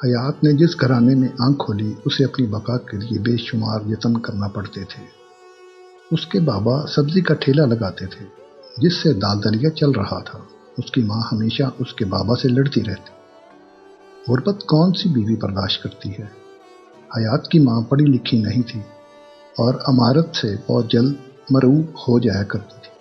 حیات نے جس گھرانے میں آنکھ کھولی اسے اپنی بقا کے لیے بے شمار یتن کرنا پڑتے تھے۔ اس کے بابا سبزی کا ٹھیلا لگاتے تھے جس سے دال دلیا چل رہا تھا۔ اس کی ماں ہمیشہ اس کے بابا سے لڑتی رہتی۔ غربت کون سی بیوی برداشت کرتی ہے؟ حیات کی ماں پڑھی لکھی نہیں تھی اور امارت سے بہت جلد مرعوب ہو جایا کرتی تھی۔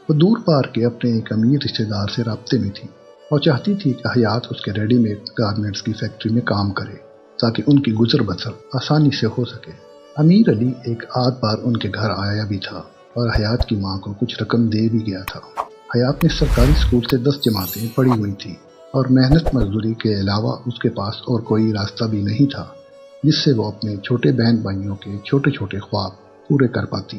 وہ دور پار کے اپنے ایک امیر رشتے دار سے رابطے میں تھی اور چاہتی تھی کہ حیات اس کے ریڈی میڈ گارمنٹس کی فیکٹری میں کام کرے تاکہ ان کی گزر بسر آسانی سے ہو سکے۔ امیر علی ایک آدھ بار ان کے گھر آیا بھی تھا اور حیات کی ماں کو کچھ رقم دے بھی گیا تھا۔ حیات نے سرکاری اسکول سے 10 جماعتیں پڑھی ہوئی تھیں اور محنت مزدوری کے علاوہ اس کے پاس اور کوئی راستہ بھی نہیں تھا جس سے وہ اپنے چھوٹے بہن بھائیوں کے چھوٹے چھوٹے خواب پورے کر پاتی۔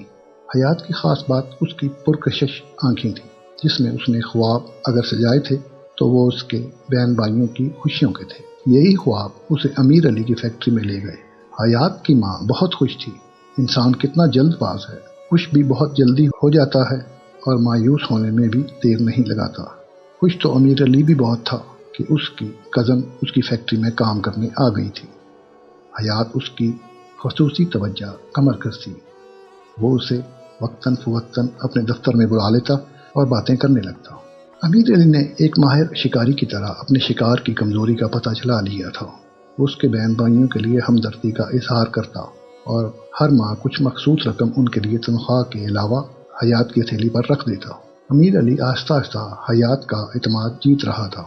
حیات کی خاص بات اس کی پرکشش آنکھیں تھیں جس میں اس نے خواب اگر سجائے تھے تو وہ اس کے بہن بھائیوں کی خوشیوں کے تھے۔ یہی خواب اسے امیر علی کی فیکٹری میں لے گئے۔ حیات کی ماں بہت خوش تھی۔ انسان کتنا جلد باز ہے، خوش بھی بہت جلدی ہو جاتا ہے اور مایوس ہونے میں بھی دیر نہیں لگاتا۔ خوش تو امیر علی بھی بہت تھا کہ اس کی کزن اس کی فیکٹری میں کام کرنے آ گئی تھی۔ حیات اس کی خصوصی توجہ کا مرکز تھی۔ وہ اسے وقتاً فوقتاً اپنے دفتر میں بلا لیتا اور باتیں کرنے لگتا۔ امیر علی نے ایک ماہر شکاری کی طرح اپنے شکار کی کمزوری کا پتہ چلا لیا تھا۔ وہ اس کے بہن بھائیوں کے لیے ہمدردی کا اظہار کرتا اور ہر ماہ کچھ مخصوص رقم ان کے لیے تنخواہ کے علاوہ حیات کی تھیلی پر رکھ دیتا۔ امیر علی آہستہ آہستہ حیات کا اعتماد جیت رہا تھا۔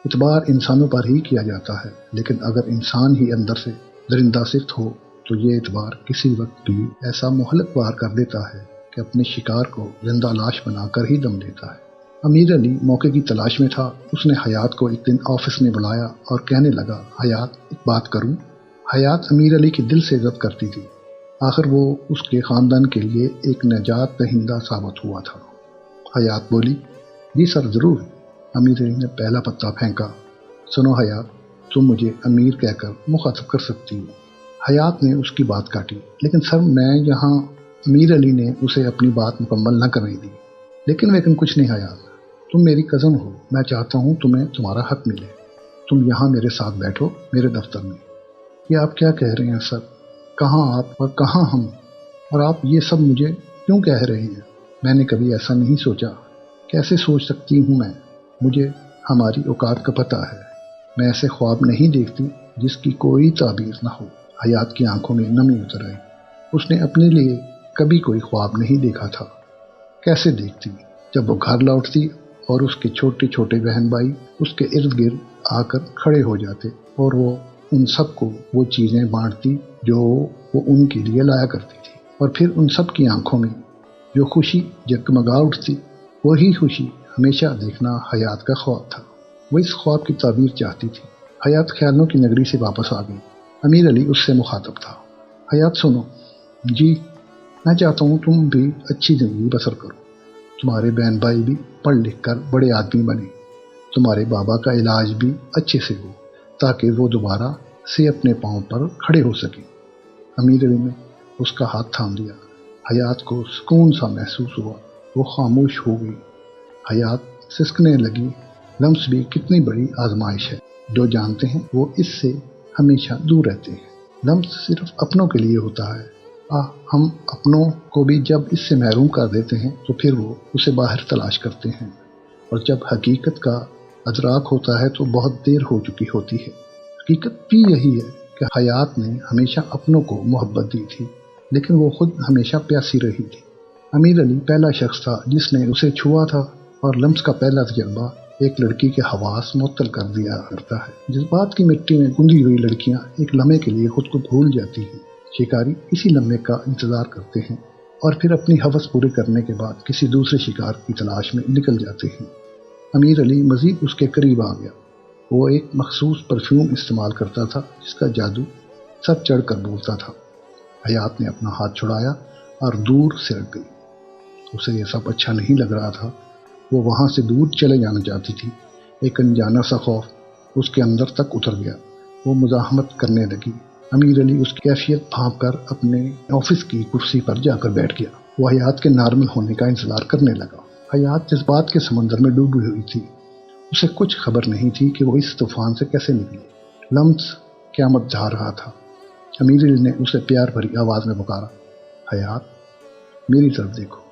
اعتبار انسانوں پر ہی کیا جاتا ہے، لیکن اگر انسان ہی اندر سے درندہ صفت ہو تو یہ اعتبار کسی وقت بھی ایسا مہلک وار کر دیتا ہے کہ اپنے شکار کو زندہ لاش بنا کر ہی دم دیتا ہے۔ امیر علی موقع کی تلاش میں تھا۔ اس نے حیات کو ایک دن آفس میں بلایا اور کہنے لگا، حیات ایک بات کروں؟ حیات امیر علی کی دل سے عزت کرتی تھی۔ آخر وہ اس کے خاندان کے لیے ایک نجات دہندہ ثابت ہوا تھا۔ حیات بولی، جی سر ضرور۔ امیر علی نے پہلا پتا پھینکا۔ سنو حیات، تم مجھے امیر کہہ کر مخاطب کر سکتی ہو۔ حیات نے اس کی بات کاٹی، لیکن سر میں یہاں۔ امیر علی نے اسے اپنی بات مکمل نہ کرنے دی۔ لیکن کچھ نہیں حیات، تم میری کزن ہو، میں چاہتا ہوں تمہیں تمہارا حق ملے۔ تم یہاں میرے ساتھ بیٹھو میرے دفتر میں۔ یہ آپ کیا کہہ رہے ہیں سر؟ کہاں آپ اور کہاں ہم؟ اور آپ یہ سب مجھے کیوں کہہ رہے ہیں؟ میں نے کبھی ایسا نہیں سوچا۔ کیسے سوچ سکتی ہوں میں؟ مجھے ہماری اوقات کا پتہ ہے۔ میں ایسے خواب نہیں دیکھتی جس کی کوئی تعبیر نہ ہو۔ حیات کی آنکھوں میں نمی اتر آئی۔ اس نے اپنے لیے کبھی کوئی خواب نہیں دیکھا تھا۔ کیسے دیکھتی؟ جب وہ گھر لوٹتی اور اس کے چھوٹے چھوٹے بہن بھائی اس کے ارد گرد آ کر کھڑے ہو جاتے اور وہ ان سب کو وہ چیزیں بانٹتی جو وہ ان کے لیے لایا کرتی تھی، اور پھر ان سب کی آنکھوں میں جو خوشی جگمگا اٹھتی، وہی خوشی ہمیشہ دیکھنا حیات کا خواب تھا۔ وہ اس خواب کی تعبیر چاہتی تھی۔ حیات خیالوں کی نگری سے واپس آ گئی۔ امیر علی اس سے مخاطب تھا۔ حیات سنو۔ جی، میں چاہتا ہوں تم بھی اچھی زندگی بسر کرو، تمہارے بہن بھائی بھی پڑھ لکھ کر بڑے آدمی بنے، تمہارے بابا کا علاج بھی اچھے سے ہو تاکہ وہ دوبارہ سے اپنے پاؤں پر کھڑے ہو سکیں۔ امیر علی نے اس کا ہاتھ تھام دیا۔ حیات کو سکون سا محسوس ہوا۔ وہ خاموش ہو گئی۔ حیات سسکنے لگی۔ لمس بھی کتنی بڑی آزمائش ہے۔ جو جانتے ہیں وہ اس سے ہمیشہ دور رہتے ہیں۔ لمس صرف اپنوں کے لیے ہوتا ہے۔ ہم اپنوں کو بھی جب اس سے محروم کر دیتے ہیں تو پھر وہ اسے باہر تلاش کرتے ہیں، اور جب حقیقت کا ادراک ہوتا ہے تو بہت دیر ہو چکی ہوتی ہے۔ حقیقت بھی یہی ہے کہ حیات نے ہمیشہ اپنوں کو محبت دی تھی، لیکن وہ خود ہمیشہ پیاسی رہی تھی۔ امیر علی پہلا شخص تھا جس نے اسے چھوا تھا، اور لمس کا پہلا تجربہ ایک لڑکی کے حواس معطل کر دیا کرتا ہے۔ جذبات کی مٹی میں گندی ہوئی لڑکیاں ایک لمحے کے لیے خود کو بھول جاتی ہیں۔ شکاری اسی لمحے کا انتظار کرتے ہیں اور پھر اپنی ہوس پورے کرنے کے بعد کسی دوسرے شکار کی تلاش میں نکل جاتے ہیں۔ امیر علی مزید اس کے قریب آ گیا۔ وہ ایک مخصوص پرفیوم استعمال کرتا تھا جس کا جادو سر چڑھ کر بولتا تھا۔ حیات نے اپنا ہاتھ چھڑایا اور دور سرک گئی۔ اسے یہ سب اچھا نہیں لگ رہا تھا۔ وہ وہاں سے دور چلے جانا چاہتی تھی۔ ایک انجانا سا خوف اس کے اندر تک اتر گیا۔ وہ مزاحمت کرنے لگی۔ امیر علی اس کی کیفیت بھانپ کر اپنے آفس کی کرسی پر جا کر بیٹھ گیا۔ وہ حیات کے نارمل ہونے کا انتظار کرنے لگا۔ حیات جذبات کے سمندر میں ڈوبی ہوئی تھی۔ اسے کچھ خبر نہیں تھی کہ وہ اس طوفان سے کیسے نکلے۔ لمس قیامت جا رہا تھا۔ امیر علی نے اسے پیار بھری آواز میں پکارا، حیات میری طرف دیکھو۔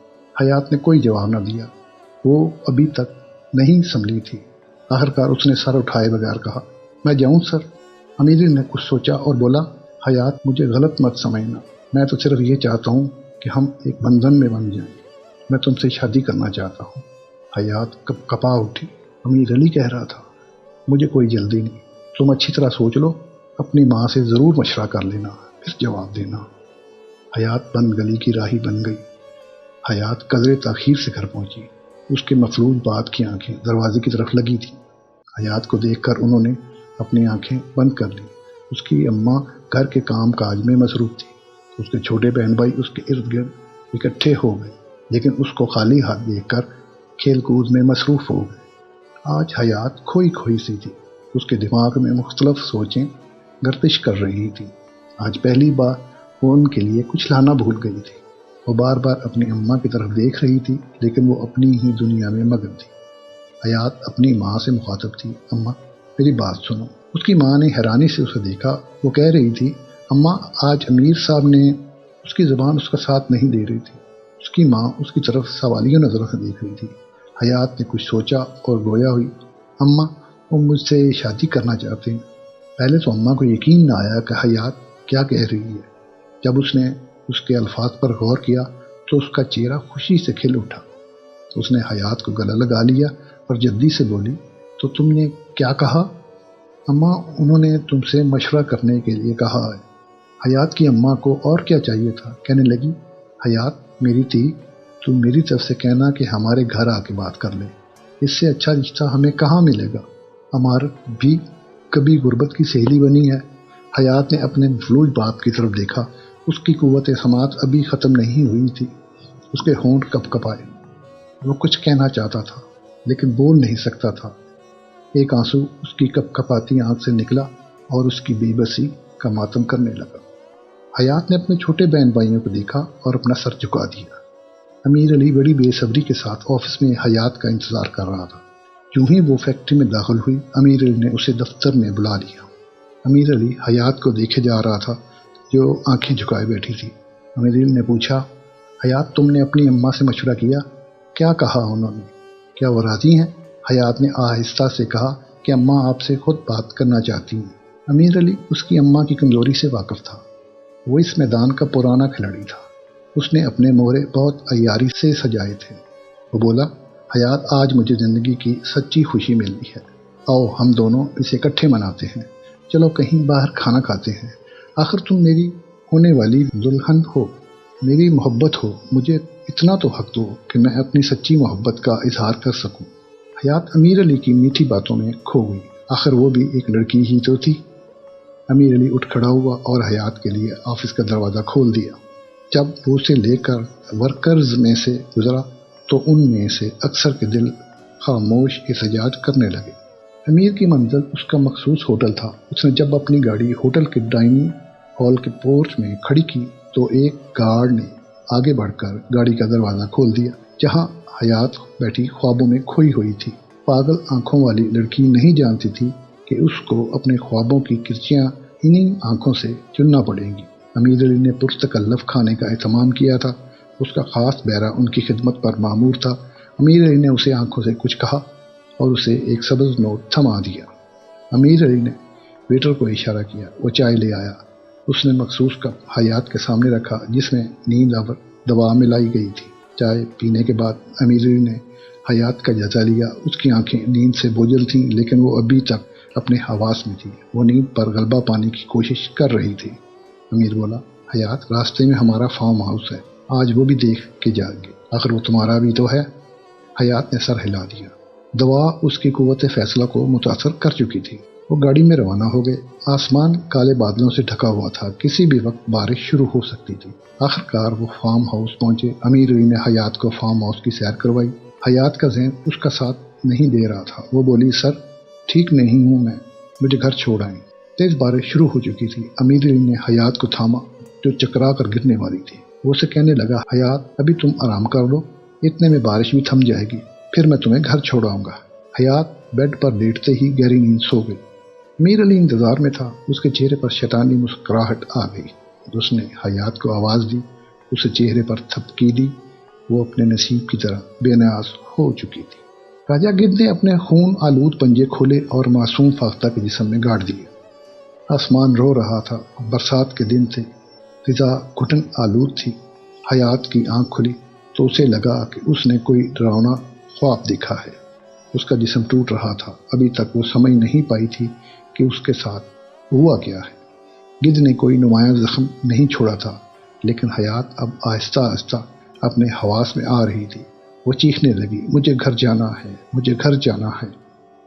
حیات نے کوئی جواب نہ دیا، وہ ابھی تک نہیں سنبھلی تھی۔ آخرکار اس نے سر اٹھائے بغیر کہا، میں جاؤں سر؟ امیر علی نے کچھ سوچا اور بولا، حیات مجھے غلط مت سمجھنا، میں تو صرف یہ چاہتا ہوں کہ ہم ایک بندھن میں بن جائیں، میں تم سے شادی کرنا چاہتا ہوں۔ حیات کپ کپا اٹھی۔ امیر علی کہہ رہا تھا، مجھے کوئی جلدی نہیں، تم اچھی طرح سوچ لو، اپنی ماں سے ضرور مشورہ کر لینا، پھر جواب دینا۔ حیات بند گلی کی راہی بن گئی۔ حیات قدرے تاخیر سے گھر پہنچی۔ اس کے مفلوج بات کی آنکھیں دروازے کی طرف لگی تھیں۔ حیات کو دیکھ کر انہوں نے اپنی آنکھیں بند کر لیں۔ اس کی اماں گھر کے کام کاج میں مصروف تھی۔ اس کے چھوٹے بہن بھائی اس کے ارد گرد اکٹھے ہو گئے، لیکن اس کو خالی ہاتھ دیکھ کر کھیل کود میں مصروف ہو گئے۔ آج حیات کھوئی کھوئی سی تھی۔ اس کے دماغ میں مختلف سوچیں گردش کر رہی تھیں۔ آج پہلی بار وہ ان کے لیے کچھ لانا بھول گئی تھی۔ وہ بار بار اپنی اماں کی طرف دیکھ رہی تھی، لیکن وہ اپنی ہی دنیا میں مگن تھی۔ حیات اپنی ماں سے مخاطب تھی، اماں میری بات سنو۔ اس کی ماں نے حیرانی سے اسے دیکھا۔ وہ کہہ رہی تھی، اماں آج امیر صاحب نے، اس کی زبان اس کا ساتھ نہیں دے رہی تھی۔ اس کی ماں اس کی طرف سوالیہ نظروں سے دیکھ رہی تھی۔ حیات نے کچھ سوچا اور گویا ہوئی، اماں وہ مجھ سے شادی کرنا چاہتے ہیں۔ پہلے تو اماں کو یقین نہ آیا کہ حیات کیا کہہ رہی ہے۔ جب اس نے اس کے الفاظ پر غور کیا تو اس کا چہرہ خوشی سے کھل اٹھا۔ اس نے حیات کو گلا لگا لیا اور جلدی سے بولی، تو تم نے کیا کہا؟ اماں انہوں نے تم سے مشورہ کرنے کے لیے کہا ہے۔ حیات کی اماں کو اور کیا چاہیے تھا، کہنے لگی، حیات میری تھی، تم میری طرف سے کہنا کہ ہمارے گھر آ کے بات کر لے، اس سے اچھا رشتہ ہمیں کہاں ملے گا، ہمار بھی کبھی غربت کی سہیلی بنی ہے۔ حیات نے اپنے مفلوج باپ کی طرف دیکھا۔ اس کی قوت سماعت ابھی ختم نہیں ہوئی تھی۔ اس کے ہونٹ کپ کپائے۔ وہ کچھ کہنا چاہتا تھا لیکن بول نہیں سکتا تھا۔ ایک آنسو اس کی کپ کپاتی آنکھ سے نکلا اور اس کی بے بسی کا ماتم کرنے لگا۔ حیات نے اپنے چھوٹے بہن بھائیوں کو دیکھا اور اپنا سر جھکا دیا۔ امیر علی بڑی بے صبری کے ساتھ آفس میں حیات کا انتظار کر رہا تھا۔ جو ہی وہ فیکٹری میں داخل ہوئی، امیر علی نے اسے دفتر میں بلا لیا۔ امیر علی حیات کو دیکھے جا رہا تھا جو آنکھیں جھکائے بیٹھی تھی۔ امیر علی نے پوچھا، حیات تم نے اپنی اماں سے مشورہ کیا؟ کیا کہا انہوں نے؟ کیا وہ راضی ہیں؟ حیات نے آہستہ سے کہا کہ اماں آپ سے خود بات کرنا چاہتی ہیں۔ امیر علی اس کی اماں کی کمزوری سے واقف تھا۔ وہ اس میدان کا پرانا کھلاڑی تھا۔ اس نے اپنے مہرے بہت عیاری سے سجائے تھے۔ وہ بولا، حیات آج مجھے زندگی کی سچی خوشی ملی ہے، آؤ ہم دونوں اسے اکٹھے مناتے ہیں، چلو کہیں باہر کھانا کھاتے ہیں، آخر تم میری ہونے والی دلہن ہو، میری محبت ہو، مجھے اتنا تو حق دو کہ میں اپنی سچی محبت کا اظہار کر سکوں۔ حیات امیر علی کی میٹھی باتوں میں کھو گئی، آخر وہ بھی ایک لڑکی ہی تو تھی۔ امیر علی اٹھ کھڑا ہوا اور حیات کے لیے آفس کا دروازہ کھول دیا۔ جب وہ اسے لے کر ورکرز میں سے گزرا تو ان میں سے اکثر کے دل خاموش احتجاج کرنے لگے۔ امیر کی منزل اس کا مخصوص ہوٹل تھا۔ اس نے جب اپنی گاڑی ہوٹل کے ڈائننگ ہال کے پورچ میں کھڑی کی تو ایک گارڈ نے آگے بڑھ کر گاڑی کا دروازہ کھول دیا۔ جہاں حیات بیٹھی خوابوں میں کھوئی ہوئی تھی۔ پاگل آنکھوں والی لڑکی نہیں جانتی تھی کہ اس کو اپنے خوابوں کی کرچیاں انہی آنکھوں سے چننا پڑیں گی۔ امیر علی نے پرتکلف کھانے کا اہتمام کیا تھا۔ اس کا خاص بیرا ان کی خدمت پر مامور تھا۔ امیر علی نے اسے آنکھوں سے کچھ کہا اور اسے ایک سبز نوٹ تھما دیا۔ امیر علی نے ویٹر کو اشارہ کیا، وہ چائے لے آیا۔ اس نے مخصوص کپ حیات کے سامنے رکھا جس میں نیند آور دوا ملائی گئی تھی۔ چائے پینے کے بعد امیر علی نے حیات کا جائزہ لیا۔ اس کی آنکھیں نیند سے بوجھل تھیں لیکن وہ ابھی تک اپنے حواس میں تھی۔ وہ نیند پر غلبہ پانے کی کوشش کر رہی تھی۔ امیر بولا، حیات راستے میں ہمارا فارم ہاؤس ہے، آج وہ بھی دیکھ کے جائیں گے، آخر وہ تمہارا بھی تو ہے۔ حیات نے سر ہلا دیا۔ دوا اس کی قوت فیصلہ کو متاثر کر چکی تھی۔ وہ گاڑی میں روانہ ہو گئے۔ آسمان کالے بادلوں سے ڈھکا ہوا تھا، کسی بھی وقت بارش شروع ہو سکتی تھی۔ آخرکار وہ فارم ہاؤس پہنچے۔ امیر علی نے حیات کو فارم ہاؤس کی سیر کروائی۔ حیات کا ذہن اس کا ساتھ نہیں دے رہا تھا۔ وہ بولی، سر ٹھیک نہیں ہوں میں، مجھے گھر چھوڑ آئیں۔ تیز بارش شروع ہو چکی تھی۔ امیر علی نے حیات کو تھاما جو چکرا کر گرنے والی تھی۔ وہ اسے کہنے لگا، حیات ابھی تم آرام کر لو، اتنے میں بارش بھی تھم جائے گی، پھر میں تمہیں گھر چھوڑاؤں گا۔ حیات بیڈ پر لیٹتے ہی گہری نیند سو گئی۔ امیر علی انتظار میں تھا۔ اس کے چہرے پر شیطانی مسکراہٹ آ گئی۔ اس نے حیات کو آواز دی، اسے چہرے پر تھپکی دی۔ وہ اپنے نصیب کی طرح بے نیاز ہو چکی تھی۔ راجہ گدھ نے اپنے خون آلود پنجے کھولے اور معصوم فاختہ کے جسم میں گاڑ دیے۔ آسمان رو رہا تھا، برسات کے دن تھے، فضا گھٹن آلود تھی۔ حیات کی آنکھ کھلی تو اسے لگا کہ اس نے کوئی ڈراؤنا خواب دیکھا ہے۔ اس کا جسم ٹوٹ رہا تھا۔ ابھی تک وہ سمجھ نہیں پائی تھی کہ اس کے ساتھ ہوا کیا ہے۔ گدھ نے کوئی نمایاں زخم نہیں چھوڑا تھا، لیکن حیات اب آہستہ آہستہ اپنے حواس میں آ رہی تھی۔ وہ چیخنے لگی، مجھے گھر جانا ہے، مجھے گھر جانا ہے۔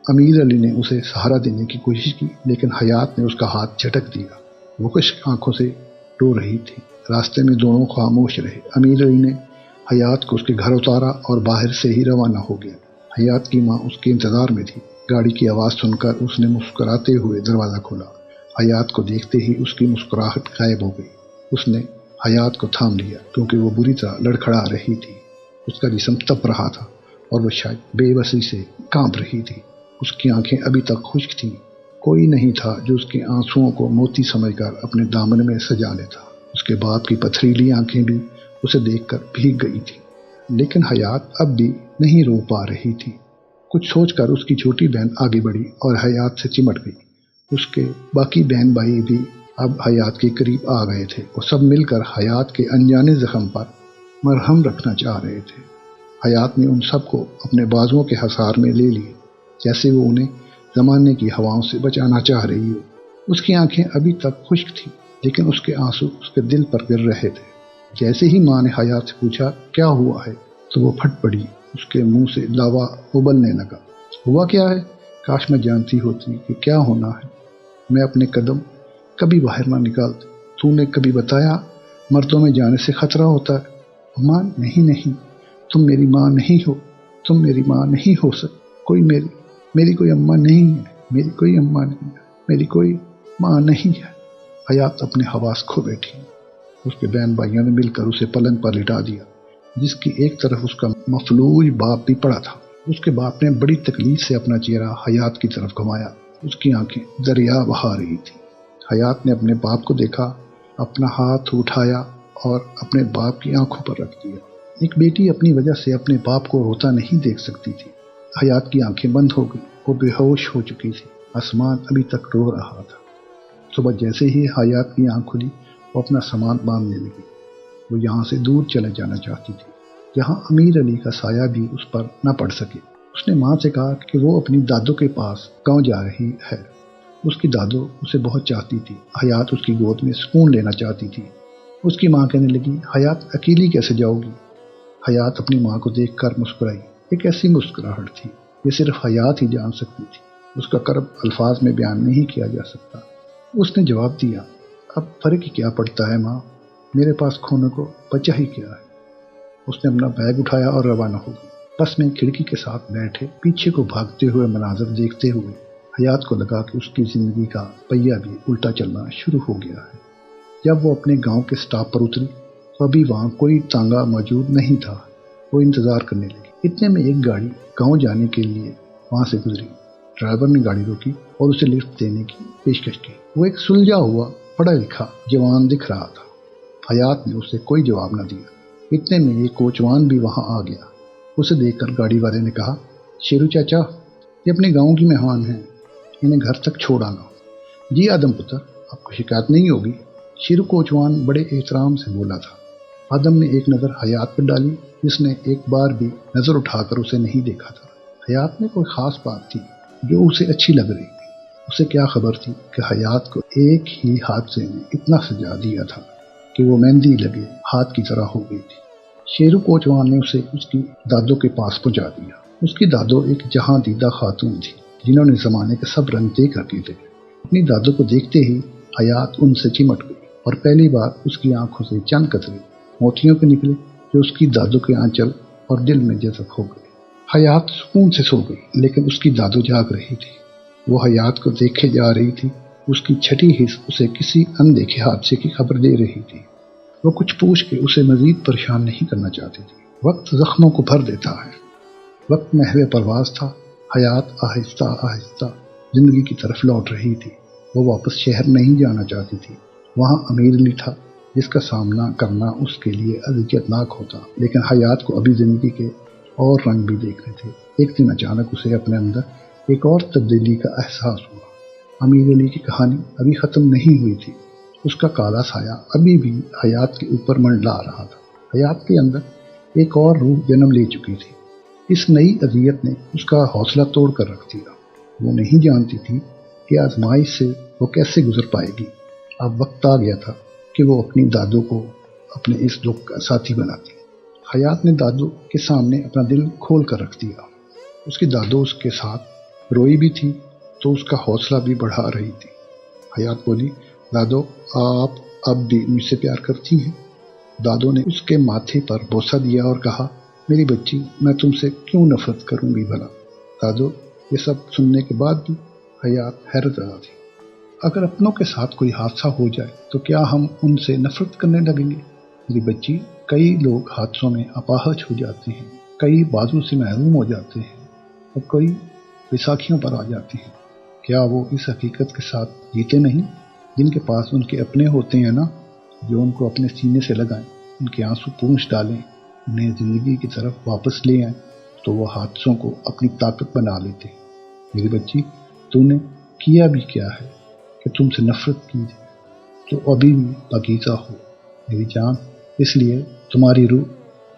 امیر علی نے اسے سہارا دینے کی کوشش کی، لیکن حیات نے اس کا ہاتھ جھٹک دیا۔ وہ خشک آنکھوں سے رو رہی تھی۔ راستے میں دونوں خاموش رہے۔ امیر علی نے حیات کو اس کے گھر اتارا اور باہر سے ہی روانہ ہو گیا۔ حیات کی ماں اس کے انتظار میں تھی۔ گاڑی کی آواز سن کر اس نے مسکراتے ہوئے دروازہ کھولا۔ حیات کو دیکھتے ہی اس کی مسکراہٹ غائب ہو گئی۔ اس نے حیات کو تھام لیا کیونکہ وہ بری طرح لڑکھڑا رہی تھی۔ اس کا جسم تپ رہا تھا اور وہ شاید بے بسی سے کانپ رہی تھی۔ اس کی آنکھیں ابھی تک خشک تھیں۔ کوئی نہیں تھا جو اس کے آنسوؤں کو موتی سمجھ کر اپنے دامن میں سجا لیتا۔ اس کے باپ کی پتھریلی آنکھیں بھی اسے دیکھ کر بھیگ گئی تھی، لیکن حیات اب بھی نہیں رو پا رہی تھی۔ کچھ سوچ کر اس کی چھوٹی بہن آگے بڑھی اور حیات سے چمٹ گئی۔ اس کے باقی بہن بھائی بھی اب حیات کے قریب آ گئے تھے۔ وہ سب مل کر حیات کے انجانے زخم پر مرہم رکھنا چاہ رہے تھے۔ حیات نے ان سب کو اپنے بازوؤں کے حصار میں لے لیے، جیسے وہ انہیں زمانے کی ہواؤں سے بچانا چاہ رہی ہو۔ اس کی آنکھیں ابھی تک خشک تھیں، لیکن اس کے آنسو اس کے دل پر گر رہے تھے۔ جیسے ہی ماں نے حیات سے پوچھا کیا ہوا ہے تو وہ پھٹ پڑی۔ اس کے منہ سے لاوا ابلنے لگا۔ ہوا کیا ہے؟ کاش میں جانتی ہوتی کہ کیا ہونا ہے۔ میں اپنے قدم کبھی باہر نہ نکالتی۔ تو نے کبھی بتایا مردوں میں جانے سے خطرہ ہوتا ہے؟ ماں نہیں، تم میری ماں نہیں ہو، تم میری ماں نہیں ہو سکتی۔ میری کوئی اماں نہیں ہے، میری کوئی اماں نہیں ہے، میری کوئی ماں نہیں ہے۔ حیات اپنے حواس کھو بیٹھی۔ اس کے بہن بھائیوں نے مل کر اسے پلنگ پر لٹا دیا، جس کی ایک طرف اس کا مفلوج باپ بھی پڑا تھا۔ اس کے باپ نے بڑی تکلیف سے اپنا چہرہ حیات کی طرف گھمایا۔ اس کی آنکھیں دریا بہا رہی تھیں۔ حیات نے اپنے باپ کو دیکھا، اپنا ہاتھ اٹھایا اور اپنے باپ کی آنکھوں پر رکھ دیا۔ ایک بیٹی اپنی وجہ سے اپنے باپ کو روتا نہیں دیکھ سکتی تھی۔ حیات کی آنکھیں بند ہو گئی۔ وہ بے ہوش ہو چکی تھی۔ آسمان ابھی تک رو رہا تھا۔ صبح جیسے ہی حیات کی آنکھ کھلی، وہ اپنا سامان باندھنے لگی۔ وہ یہاں سے دور چلے جانا چاہتی تھی، جہاں امیر علی کا سایہ بھی اس پر نہ پڑ سکے۔ اس نے ماں سے کہا کہ وہ اپنی دادو کے پاس گاؤں جا رہی ہے۔ اس کی دادو اسے بہت چاہتی تھی۔ حیات اس کی گود میں سکون لینا چاہتی تھی۔ اس کی ماں کہنے لگی، حیات اکیلی کیسے جاؤ گی؟ حیات اپنی ماں کو دیکھ کر مسکرائی۔ ایک ایسی مسکراہٹ تھی یہ صرف حیات ہی جان سکتی تھی۔ اس کا کرب الفاظ میں بیان نہیں کیا جا سکتا۔ اس نے جواب دیا، اب فرق ہی کیا پڑتا ہے ماں، میرے پاس کھونے کو بچہ ہی کیا ہے۔ اس نے اپنا بیگ اٹھایا اور روانہ ہو گئی۔ بس میں کھڑکی کے ساتھ بیٹھے پیچھے کو بھاگتے ہوئے مناظر دیکھتے ہوئے حیات کو لگا کہ اس کی زندگی کا پہیہ بھی الٹا چلنا شروع ہو گیا ہے۔ جب وہ اپنے گاؤں کے سٹاپ پر اتری تو ابھی وہاں کوئی تانگا موجود نہیں تھا۔ وہ انتظار کرنے لگی۔ اتنے میں ایک گاڑی گاؤں جانے کے لیے وہاں سے گزری۔ ڈرائیور نے گاڑی روکی اور اسے لفٹ دینے کی پیشکش کی۔ وہ ایک سلجھا ہوا پڑھا لکھا جوان دکھ رہا تھا۔ حیات نے اسے کوئی جواب نہ دیا۔ اتنے میں ایک کوچوان بھی وہاں آ گیا۔ اسے دیکھ کر گاڑی والے نے کہا، شیرو چاچا، یہ اپنے گاؤں کی مہمان ہیں، انہیں گھر تک چھوڑ آنا۔ جی آدم پتر، آپ کو شکایت نہیں ہوگی، شیرو کوچوان بڑے احترام سے بولا تھا۔ آدم نے ایک نظر حیات پر ڈالی، جس نے ایک بار بھی نظر اٹھا کر اسے نہیں دیکھا تھا۔ حیات میں کوئی خاص بات تھی جو اسے اچھی لگ رہی تھی۔ اسے کیا خبر تھی کہ حیات کو ایک ہی حادثے نے اتنا سجا دیا تھا کہ وہ مہندی لگے ہاتھ کی طرح ہو گئی تھی۔ شیرو کوچوان نے اسے اس کی دادو کے پاس پہنچا دیا۔ اس کی دادو ایک جہاں دیدہ خاتون تھی، جنہوں نے زمانے کے سب رنگ دیکھ رکھے تھے۔ اپنی دادو کو دیکھتے ہی حیات ان سے چمٹ گئی اور پہلی بار اس کی آنکھوں سے چند قطرے موتیوں کے نکلے جو اس کی دادو کے آنچل اور دل میں جذب ہو گئے۔ حیات سکون سے سو گئی، لیکن اس کی دادو جاگ رہی تھی۔ وہ حیات کو دیکھے جا رہی تھی۔ اس کی چھٹی حص اسے کسی اندیکھے حادثے کی خبر دے رہی تھی۔ وہ کچھ پوچھ کے اسے مزید پریشان نہیں کرنا چاہتی تھی۔ وقت زخموں کو بھر دیتا ہے۔ وقت محو پرواز تھا۔ حیات آہستہ آہستہ زندگی کی طرف لوٹ رہی تھی۔ وہ واپس شہر نہیں جانا چاہتی تھی۔ وہاں امیر علی تھا جس کا سامنا کرنا اس کے لیے اذیت ناک ہوتا، لیکن حیات کو ابھی زندگی کے اور رنگ بھی دیکھنے تھے۔ ایک دن اچانک اسے اپنے اندر ایک اور تبدیلی کا احساس ہوا۔ امیر علی کی کہانی ابھی ختم نہیں ہوئی تھی۔ اس کا کالا سایہ ابھی بھی حیات کے اوپر منڈلا رہا تھا۔ حیات کے اندر ایک اور روح جنم لے چکی تھی۔ اس نئی اذیت نے اس کا حوصلہ توڑ کر رکھ دیا۔ وہ نہیں جانتی تھی کہ آزمائش سے وہ کیسے گزر پائے گی۔ اب وقت آ گیا تھا کہ وہ اپنی دادو کو اپنے اس دکھ کا ساتھی بناتی۔ حیات نے دادو کے سامنے اپنا دل کھول کر رکھ دیا۔ اس کی دادو اس کے ساتھ روئی بھی تھی تو اس کا حوصلہ بھی بڑھا رہی تھی۔ حیات بولی، دادو آپ اب بھی مجھ سے پیار کرتی ہیں؟ دادو نے اس کے ماتھے پر بوسہ دیا اور کہا، میری بچی، میں تم سے کیوں نفرت کروں گی بھلا؟ دادو یہ سب سننے کے بعد بھی حیات حیرت زدہ تھی۔ اگر اپنوں کے ساتھ کوئی حادثہ ہو جائے تو کیا ہم ان سے نفرت کرنے لگیں گے؟ میری بچی، کئی لوگ حادثوں میں اپاہج ہو جاتے ہیں، کئی بازو سے محروم ہو جاتے ہیں اور کوئی بیساکھیوں پر آ جاتے ہیں۔ کیا وہ اس حقیقت کے ساتھ جیتے نہیں؟ جن کے پاس ان کے اپنے ہوتے ہیں نا، جو ان کو اپنے سینے سے لگائیں، ان کے آنسو پونچھ ڈالیں، انہیں زندگی کی طرف واپس لے آئیں، تو وہ حادثوں کو اپنی طاقت بنا لیتے ہیں۔ میری بچی، تو نے کیا بھی کیا ہے کہ تم سے نفرت کی تو ابھی بھی پاکیزہ ہو میری جان، اس لیے تمہاری روح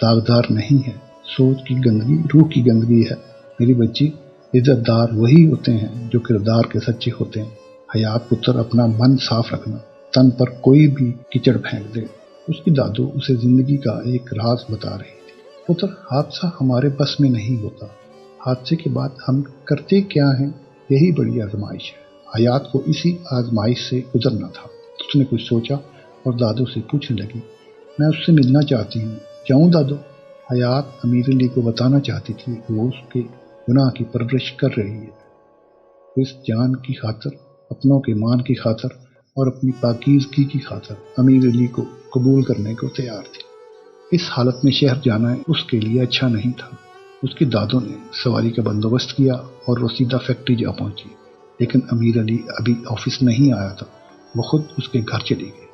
داغدار نہیں ہے۔ سوچ کی گندگی روح کی گندگی ہے میری بچی۔ عزت دار وہی ہوتے ہیں جو کردار کے سچے ہوتے ہیں۔ حیات پتر، اپنا من صاف رکھنا، تن پر کوئی بھی کیچڑ پھینک دے۔ اس کی دادو اسے زندگی کا ایک راز بتا رہی تھی۔ پتر، حادثہ ہمارے بس میں نہیں ہوتا، حادثے کے بعد ہم کرتے کیا ہیں، یہی بڑی آزمائش ہے۔ حیات کو اسی آزمائش سے گزرنا تھا۔ اس نے کچھ سوچا اور دادو سے پوچھنے لگی، میں اس سے ملنا چاہتی ہوں، جاؤں دادو؟ حیات امیر علی کو بتانا چاہتی تھی کہ وہ اس کے گناہ کی پرورش کر رہی ہے۔ وہ اس جان کی خاطر، اپنوں کے مان کی خاطر اور اپنی پاکیزگی کی خاطر امیر علی کو قبول کرنے کو تیار تھی۔ اس حالت میں شہر جانا اس کے لیے اچھا نہیں تھا۔ اس کی دادو نے سواری کا بندوبست کیا اور وہ سیدھا فیکٹری جا پہنچی، لیکن امیر علی ابھی آفس نہیں آیا تھا۔ وہ خود اس کے گھر چلی گئی۔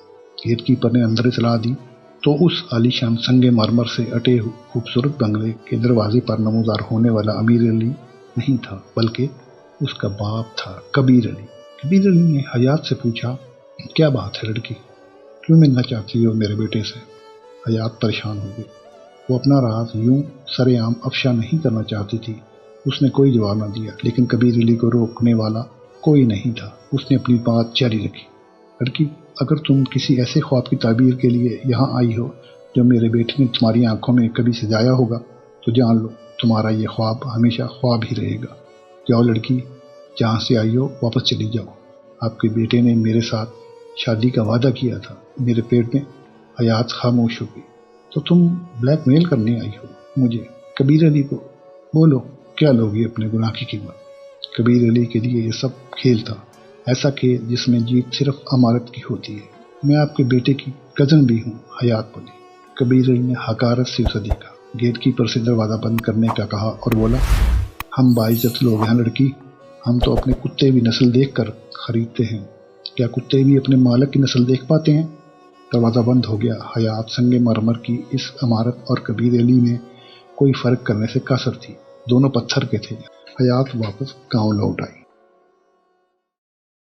گیٹ کیپر نے اندر اطلاع دی تو اس عالیشان سنگ مرمر سے اٹے خوبصورت بنگلے کے دروازے پر نمودار ہونے والا امیر علی نہیں تھا، بلکہ اس کا باپ تھا، کبیر علی۔ کبیر علی نے حیات سے پوچھا، کیا بات ہے لڑکی، کیوں ملنا چاہتی ہو میرے بیٹے سے؟ حیات پریشان ہو گئی۔ وہ اپنا راز یوں سرے عام افشا نہیں کرنا چاہتی تھی۔ اس نے کوئی جواب نہ دیا، لیکن کبیر علی کو روکنے والا کوئی نہیں تھا۔ اس نے اپنی بات جاری رکھی، لڑکی، اگر تم کسی ایسے خواب کی تعبیر کے لیے یہاں آئی ہو جو میرے بیٹے نے تمہاری آنکھوں میں کبھی سجایا ہوگا تو جان لو تمہارا یہ خواب ہمیشہ خواب ہی رہے گا۔ جاؤ لڑکی، جہاں سے آئی ہو واپس چلی جاؤ۔ آپ کے بیٹے نے میرے ساتھ شادی کا وعدہ کیا تھا۔ میرے پیٹ میں حیات خاموش ہو گئی۔ تو تم بلیک میل کرنے آئی ہو مجھے؟ کبیر علی کو بولو، کیا لوگی اپنے گناہ کی قیمت؟ کبیر علی کے لیے یہ سب کھیل تھا، ایسا کھیل جس میں جیت صرف امارت کی ہوتی ہے۔ میں آپ کے بیٹے کی کزن بھی ہوں، حیات بولی۔ کبیر علی نے حقارت سے اسے دیکھا، گیٹ کیپر سے دروازہ بند کرنے کا کہا اور بولا، ہم باعزت لوگ ہیں لڑکی، ہم تو اپنے کتے بھی نسل دیکھ کر خریدتے ہیں، کیا کتے بھی اپنے مالک کی نسل دیکھ پاتے ہیں؟ دروازہ بند ہو گیا۔ حیات سنگ مرمر کی اس عمارت اور کبیر علی میں کوئی فرق کرنے سے قاصر تھی، دونوں پتھر کے تھے۔ حیات واپس گاؤں لوٹ آئی۔